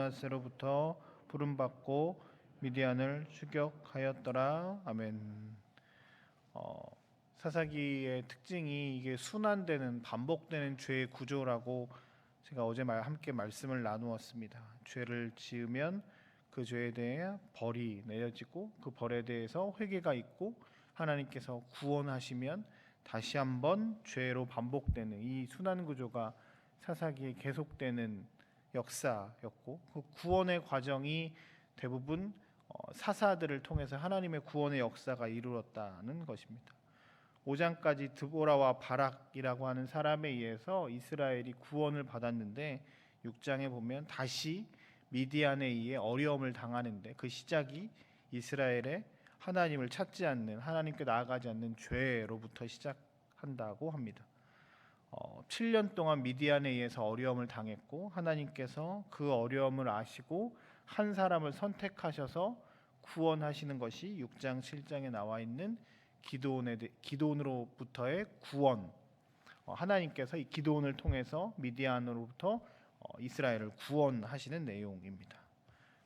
블레셋으로부터 부름받고 미디안을 추격하였더라. 아멘. 사사기의 특징이 이게 순환되는 반복되는 죄의 구조라고 제가 어제 함께 말씀을 나누었습니다. 죄를 지으면 그 죄에 대해 벌이 내려지고 그 벌에 대해서 회개가 있고 하나님께서 구원하시면 다시 한번 죄로 반복되는 이 순환 구조가 사사기에 계속되는 역사였고, 그 구원의 과정이 대부분 사사들을 통해서 하나님의 구원의 역사가 이루어졌다는 것입니다. 5장까지 드보라와 바락이라고 하는 사람에 의해서 이스라엘이 구원을 받았는데 6장에 보면 다시 미디안에 의해 어려움을 당하는데 그 시작이 이스라엘의 하나님을 찾지 않는, 하나님께 나아가지 않는 죄로부터 시작한다고 합니다. 7년 동안 미디안에 의해서 어려움을 당했고 하나님께서 그 어려움을 아시고 한 사람을 선택하셔서 구원하시는 것이 6장 7장에 나와 있는 기드온으로부터의 구원. 하나님께서 이 기드온을 통해서 미디안으로부터 이스라엘을 구원하시는 내용입니다.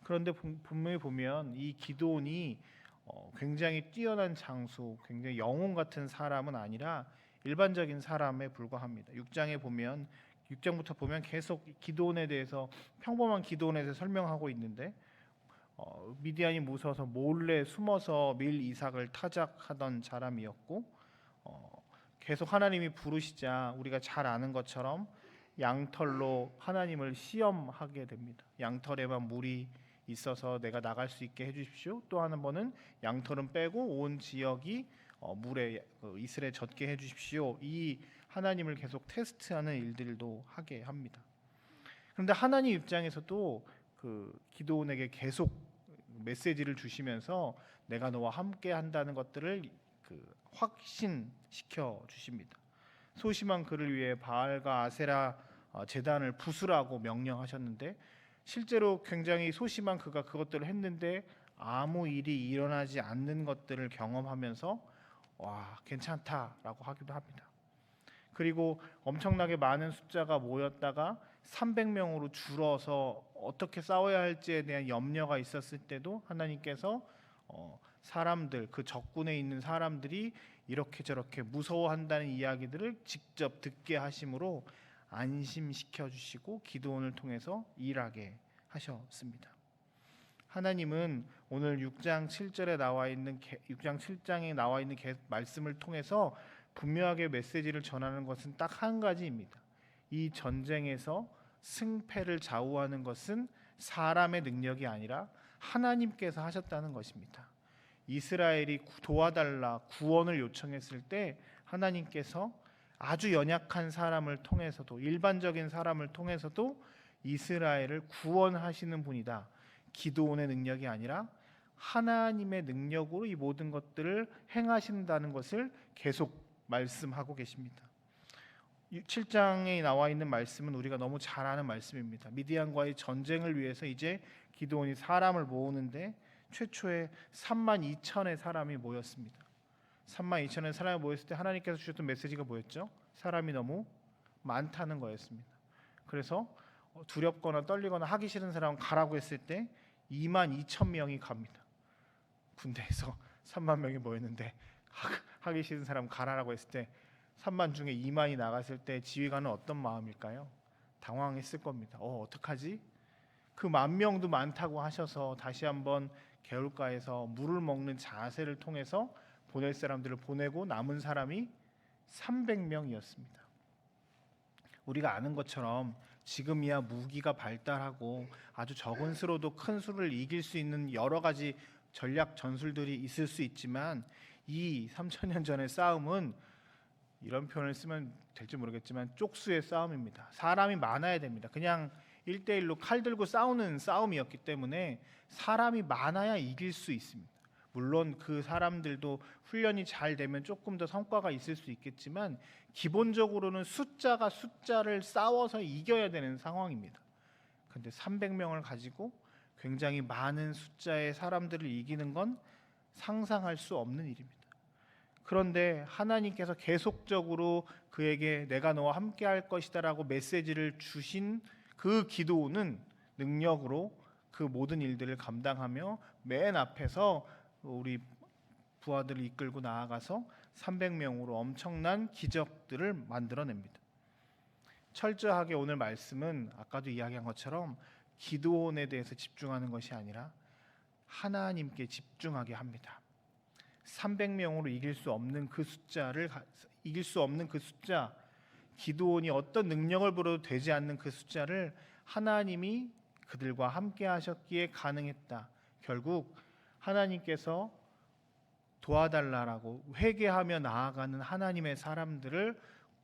그런데 분명히 보면 이 기드온이 굉장히 뛰어난 장수, 굉장히 영웅 같은 사람은 아니라 일반적인 사람에 불과합니다. 6장부터 보면 계속 기드온에 대해서, 평범한 기드온에 대해서 설명하고 있는데 미디안이 무서워서 몰래 숨어서 밀 이삭을 타작하던 사람이었고, 계속 하나님이 부르시자 우리가 잘 아는 것처럼 양털로 하나님을 시험하게 됩니다. 양털에만 물이 있어서 내가 나갈 수 있게 해주십시오. 또 한 번은 양털은 빼고 온 지역이 물에 이슬에 젖게 해주십시오. 이 하나님을 계속 테스트하는 일들도 하게 합니다. 그런데 하나님 입장에서도 그 기드온에게 계속 메시지를 주시면서 내가 너와 함께 한다는 것들을 확신시켜 주십니다. 소심한 그를 위해 바알과 아세라 제단을 부수라고 명령하셨는데 실제로 굉장히 소심한 그가 그것들을 했는데 아무 일이 일어나지 않는 것들을 경험하면서 와, 괜찮다라고 하기도 합니다. 그리고 엄청나게 많은 숫자가 모였다가 300명으로 줄어서 어떻게 싸워야 할지에 대한 염려가 있었을 때도 하나님께서 사람들, 그 적군에 있는 사람들이 이렇게 저렇게 무서워한다는 이야기들을 직접 듣게 하심으로 안심시켜 주시고 기드온을 통해서 일하게 하셨습니다. 하나님은 오늘 6장 7장에 나와 있는 말씀을 통해서 분명하게 메시지를 전하는 것은 딱 한 가지입니다. 이 전쟁에서 승패를 좌우하는 것은 사람의 능력이 아니라 하나님께서 하셨다는 것입니다. 이스라엘이 도와달라 구원을 요청했을 때 하나님께서 아주 연약한 사람을 통해서도, 일반적인 사람을 통해서도 이스라엘을 구원하시는 분이다. 기드온의 능력이 아니라 하나님의 능력으로 이 모든 것들을 행하신다는 것을 계속 말씀하고 계십니다. 7장에 나와 있는 말씀은 우리가 너무 잘 아는 말씀입니다. 미디안과의 전쟁을 위해서 이제 기드온이 사람을 모으는데 최초에 32,000의 사람이 모였습니다. 32,000의 사람이 모였을 때 하나님께서 주셨던 메시지가 뭐였죠? 사람이 너무 많다는 거였습니다. 그래서 두렵거나 떨리거나 하기 싫은 사람은 가라고 했을 때 22,000명이 갑니다. 군대에서 3만 명이 모였는데 하기 싫은 사람 가라라고 했을 때 3만 중에 2만이 나갔을 때 지휘관은 어떤 마음일까요? 당황했을 겁니다. 어떡하지? 그 10,000명도 많다고 하셔서 다시 한번 개울가에서 물을 먹는 자세를 통해서 보낼 사람들을 보내고 남은 사람이 300명이었습니다. 우리가 아는 것처럼 지금이야 무기가 발달하고 아주 적은 수로도 큰 수를 이길 수 있는 여러 가지 전략 전술들이 있을 수 있지만 이 3,000년 전의 싸움은, 이런 표현을 쓰면 될지 모르겠지만 쪽수의 싸움입니다. 사람이 많아야 됩니다. 그냥 1대1로 칼 들고 싸우는 싸움이었기 때문에 사람이 많아야 이길 수 있습니다. 물론 그 사람들도 훈련이 잘 되면 조금 더 성과가 있을 수 있겠지만 기본적으로는 숫자를 싸워서 이겨야 되는 상황입니다. 그런데 300명을 가지고 굉장히 많은 숫자의 사람들을 이기는 건 상상할 수 없는 일입니다. 그런데 하나님께서 계속적으로 그에게 내가 너와 함께 할 것이다 라고 메시지를 주신 그 기도는 능력으로 그 모든 일들을 감당하며 맨 앞에서 우리 부하들을 이끌고 나아가서 300명으로 엄청난 기적들을 만들어냅니다. 철저하게 오늘 말씀은 아까도 이야기한 것처럼 기드온에 대해서 집중하는 것이 아니라 하나님께 집중하게 합니다. 300명으로 이길 수 없는 그 숫자, 기드온이 어떤 능력을 부려도 되지 않는 그 숫자를 하나님이 그들과 함께 하셨기에 가능했다. 결국 하나님께서 도와달라라고 회개하며 나아가는 하나님의 사람들을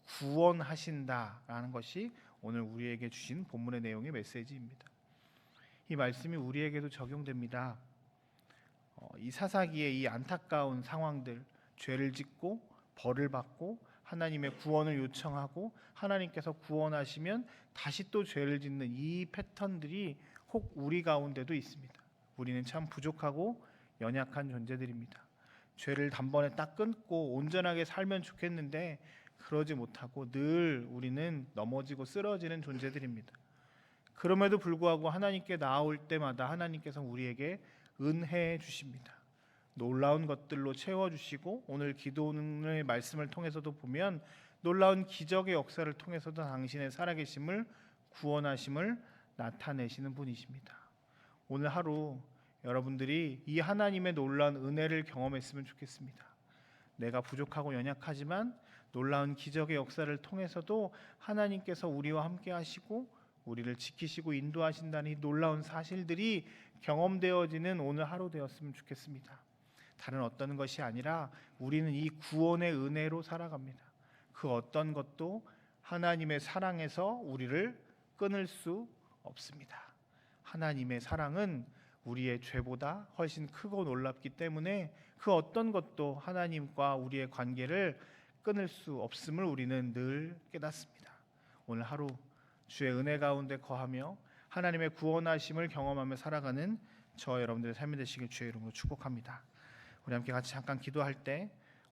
구원하신다라는 것이 오늘 우리에게 주신 본문의 내용의 메시지입니다. 이 말씀이 우리에게도 적용됩니다. 이 사사기의 이 안타까운 상황들, 죄를 짓고 벌을 받고 하나님의 구원을 요청하고 하나님께서 구원하시면 다시 또 죄를 짓는 이 패턴들이 혹 우리 가운데도 있습니다. 우리는 참 부족하고 연약한 존재들입니다. 죄를 단번에 딱 끊고 온전하게 살면 좋겠는데 그러지 못하고 늘 우리는 넘어지고 쓰러지는 존재들입니다. 그럼에도 불구하고 하나님께 나아올 때마다 하나님께서 우리에게 은혜해 주십니다. 놀라운 것들로 채워주시고 오늘 기도의 말씀을 통해서도 보면 놀라운 기적의 역사를 통해서도 당신의 살아계심을 구원하심을 나타내시는 분이십니다. 오늘 하루 여러분들이 이 하나님의 놀라운 은혜를 경험했으면 좋겠습니다. 내가 부족하고 연약하지만 놀라운 기적의 역사를 통해서도 하나님께서 우리와 함께 하시고 우리를 지키시고 인도하신다는 이 놀라운 사실들이 경험되어지는 오늘 하루 되었으면 좋겠습니다. 다른 어떤 것이 아니라 우리는 이 구원의 은혜로 살아갑니다. 그 어떤 것도 하나님의 사랑에서 우리를 끊을 수 없습니다. 하나님의 사랑은 우리의 죄보다 훨씬 크고 놀랍기 때문에 그 어떤 것도 하나님과 우리의 관계를 끊을 수 없음을 우리는 늘 깨닫습니다. 오늘 하루 주의 은혜 가운데 거하며 하나님의 구원하심을 경험하며 살아가는 저 여러분들의 삶이 되시길 주의 이름으로 축복합니다. 우리 함께 같이 잠깐 기도할 때